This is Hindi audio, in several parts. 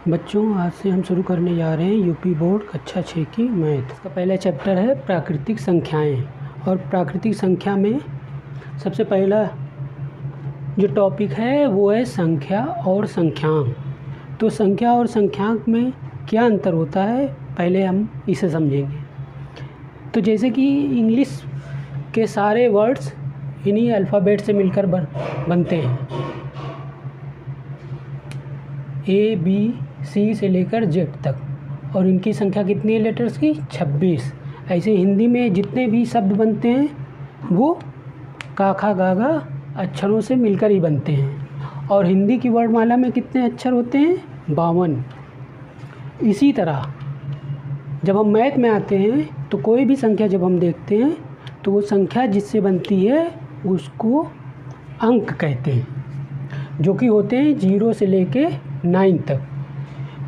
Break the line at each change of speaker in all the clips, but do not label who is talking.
बच्चों, आज से हम शुरू करने जा रहे हैं यूपी बोर्ड कक्षा 6 की मैथ। इसका पहला चैप्टर है प्राकृतिक संख्याएं। और प्राकृतिक संख्या में सबसे पहला जो टॉपिक है वो है संख्या और संख्यांक। तो संख्या और संख्यांक में क्या अंतर होता है, पहले हम इसे समझेंगे। तो जैसे कि इंग्लिश के सारे वर्ड्स इन्हीं अल्फ़ाबेट से मिलकर बनते हैं, ए बी सी से लेकर जेड तक, और इनकी संख्या कितनी है लेटर्स की? 26। ऐसे हिंदी में जितने भी शब्द बनते हैं वो का खा गा घा अक्षरों से मिलकर ही बनते हैं। और हिंदी की वर्णमाला में कितने अक्षर होते हैं? 52। इसी तरह जब हम मैथ में आते हैं तो कोई भी संख्या जब हम देखते हैं तो वो संख्या जिससे बनती है उसको अंक कहते हैं, जो कि होते हैं 0 से लेके 9 तक।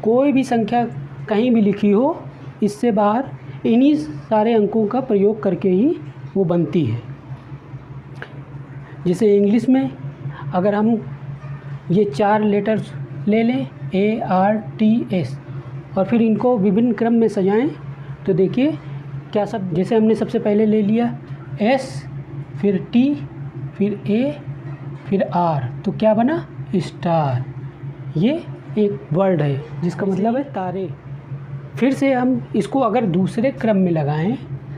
कोई भी संख्या कहीं भी लिखी हो, इससे बाहर इन्हीं सारे अंकों का प्रयोग करके ही वो बनती है। जैसे इंग्लिश में अगर हम ये 4 लेटर्स ले लें, ARTS, और फिर इनको विभिन्न क्रम में सजाएं, तो देखिए क्या सब, जैसे हमने सबसे पहले ले लिया S, फिर T, फिर A, फिर R, तो क्या बना? स्टार। ये एक वर्ड है जिसका मतलब है तारे। फिर से हम इसको अगर दूसरे क्रम में लगाएं,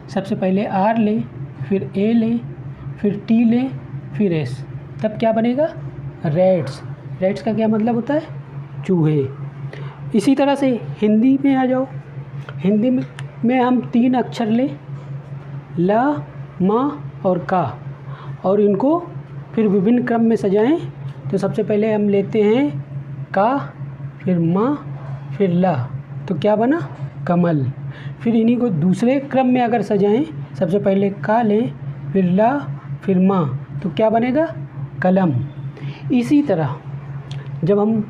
सबसे पहले R लें, फिर A लें, फिर T लें, फिर S, तब क्या बनेगा? रैट्स। रैट्स का क्या मतलब होता है? चूहे। इसी तरह से हिंदी में आ जाओ। हिंदी में हम 3 अक्षर लें, ल, म और का, और इनको फिर विभिन्न क्रम में सजाएं। तो सबसे पहले हम लेते हैं का, फिर म, फिर ला, तो क्या बना? कमल। फिर इन्हीं को दूसरे क्रम में अगर सजाएं, सबसे पहले का लें, फिर ला, फिर म, तो क्या बनेगा? कलम। इसी तरह जब हम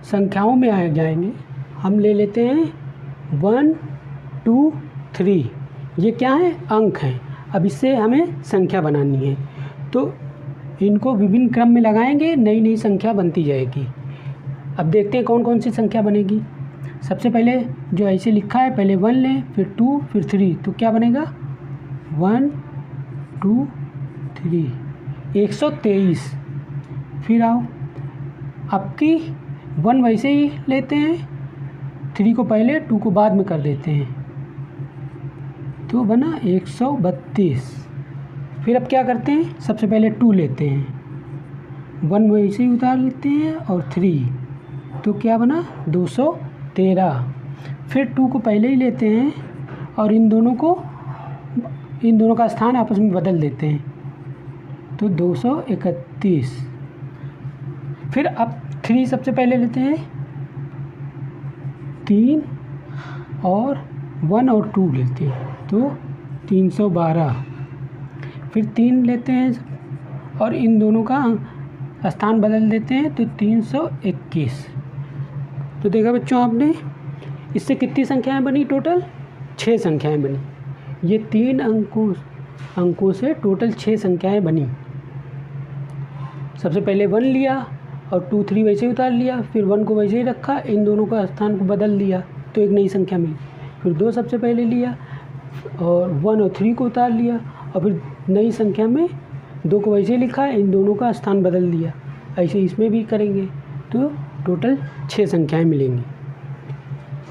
संख्याओं में आ जाएंगे, हम ले लेते हैं 1, 2, 3। ये क्या है? अंक हैं। अब इससे हमें संख्या बनानी है, तो इनको विभिन्न क्रम में लगाएंगे, नई नई संख्या बनती जाएगी। अब देखते हैं कौन कौन सी संख्या बनेगी। सबसे पहले जो ऐसे लिखा है, पहले 1 लें, फिर 2, फिर 3, तो क्या बनेगा? 1, 2, 3, 123। फिर आओ, आपकी 1 वैसे ही लेते हैं, 3 को पहले, 2 को बाद में कर देते हैं, तो बना 132। फिर अब क्या करते हैं? सबसे पहले 2 लेते हैं, 1 वैसे ही उतार लेते हैं, और 3, तो क्या बना? 213। फिर 2 को पहले ही लेते हैं और इन दोनों का स्थान आपस में बदल देते हैं, तो 231। फिर अब 3 सबसे पहले लेते हैं, 3 और 1 और 2 लेते हैं, तो 312। फिर 3 लेते हैं और इन दोनों का स्थान बदल देते हैं, तो 321। तो देखा बच्चों आपने, इससे कितनी संख्याएं बनी? टोटल 6 संख्याएं बनी। ये 3 अंकों से टोटल 6 संख्याएं बनी। सबसे पहले 1 लिया और 2, 3 वैसे ही उतार लिया, फिर 1 को वैसे ही रखा, इन दोनों का स्थान को बदल दिया, तो एक नई संख्या मिली। फिर 2 सबसे पहले लिया और 1 और 3 को उतार लिया, और फिर नई संख्या में 2 को वैसे ही लिखा, इन दोनों का स्थान बदल दिया। ऐसे इसमें भी करेंगे, तो टोटल 6 संख्याएं मिलेंगी।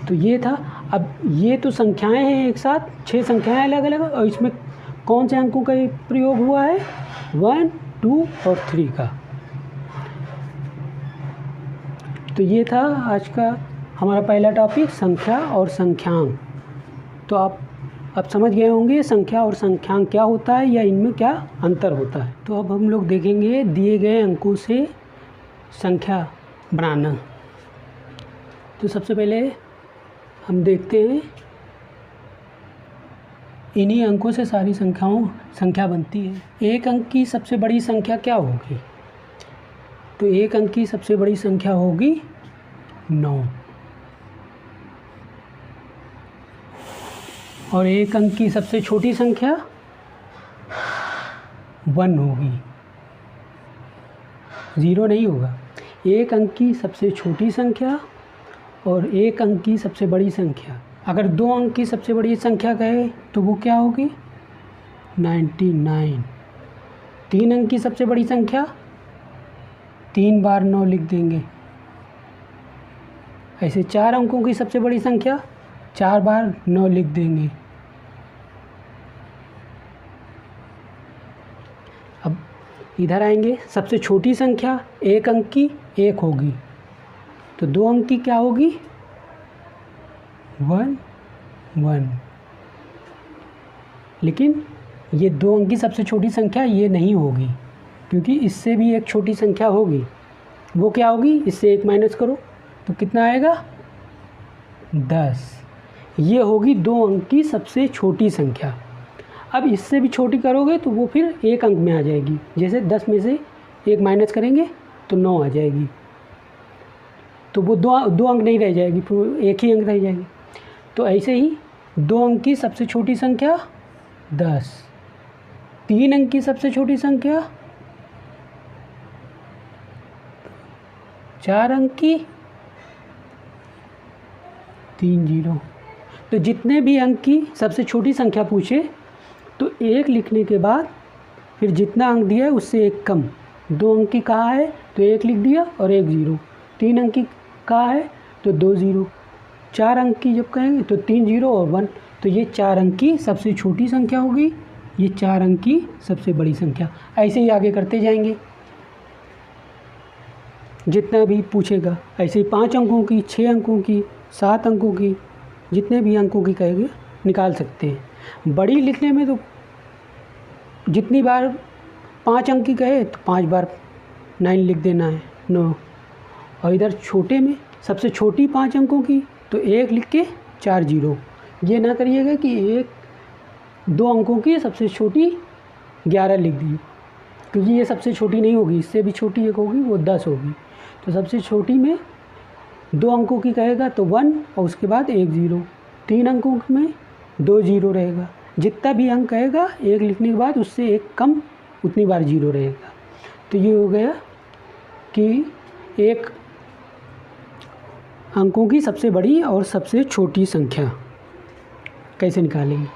तो ये था। अब ये तो संख्याएं हैं एक साथ, 6 संख्याएं अलग अलग, और इसमें कौन से अंकों का प्रयोग हुआ है? 1, 2 और 3 का। तो ये था आज का हमारा पहला टॉपिक, संख्या और संख्यांक। तो आप अब समझ गए होंगे संख्या और संख्यांक क्या होता है या इनमें क्या अंतर होता है। तो अब हम लोग देखेंगे दिए गए अंकों से संख्या बनाना। तो सबसे पहले हम देखते हैं, इन्हीं अंकों से सारी संख्या बनती है। एक अंक की सबसे बड़ी संख्या क्या होगी? तो एक अंक की सबसे बड़ी संख्या होगी 9, और एक अंक की सबसे छोटी संख्या 1 होगी, 0 नहीं होगा। एक अंक की सबसे छोटी संख्या और एक अंक की सबसे बड़ी संख्या। अगर 2 अंक की सबसे बड़ी संख्या कहे तो वो क्या होगी? 99। 3 अंक की सबसे बड़ी संख्या 3 बार 9 लिख देंगे। ऐसे 4 अंकों की सबसे बड़ी संख्या 4 बार 9 लिख देंगे। अब इधर आएंगे, सबसे छोटी संख्या 1 अंक की 1 होगी, तो 2 अंक की क्या होगी? 1 1। लेकिन ये 2 अंक की सबसे छोटी संख्या ये नहीं होगी, क्योंकि इससे भी एक छोटी संख्या होगी। वो क्या होगी? इससे 1 माइनस करो तो कितना आएगा? 10। ये होगी 2 अंक की सबसे छोटी संख्या। अब इससे भी छोटी करोगे तो वो फिर 1 अंक में आ जाएगी। जैसे 10 में से 1 माइनस करेंगे तो 9 आ जाएगी, तो वो 2 अंक नहीं रह जाएगी, फिर 1 ही अंक रह जाएगी। तो ऐसे ही 2 अंक की सबसे छोटी संख्या 10, 3 अंक की सबसे छोटी संख्या 4 अंक की 3 0। तो जितने भी अंक की सबसे छोटी संख्या पूछे तो 1 लिखने के बाद फिर जितना अंक दिया है उससे 1 कम। 2 अंक की कहाँ है तो 1 लिख दिया और 1 0। 3 अंक की कहाँ है तो 2 0। 4 अंक की जब कहेंगे तो 3 0 और 1। तो ये 4 अंक की सबसे छोटी संख्या होगी, ये 4 अंक की सबसे बड़ी संख्या। ऐसे ही आगे करते जाएंगे, जितना भी पूछेगा। ऐसे ही 5 अंकों की, 6 अंकों की, 7 अंकों की, जितने भी अंकों की कहेंगे निकाल सकते हैं। बड़ी लिखने में तो जितनी बार 5 अंक की कहे तो 5 बार 9 लिख देना है, 9। और इधर छोटे में सबसे छोटी 5 अंकों की तो 1 लिख के 4 0। ये ना करिएगा कि 2 अंकों की सबसे छोटी 11 लिख दी, क्योंकि ये सबसे छोटी नहीं होगी, इससे भी छोटी एक होगी, वो 10 होगी। तो सबसे छोटी में 2 अंकों की कहेगा तो 1 और उसके बाद 1 0। 3 अंकों में 2 0 रहेगा। जितना भी अंक कहेगा 1 लिखने के बाद उससे 1 कम उतनी बार 0 रहेगा। तो ये हो गया कि एक अंकों की सबसे बड़ी और सबसे छोटी संख्या कैसे निकालेंगे।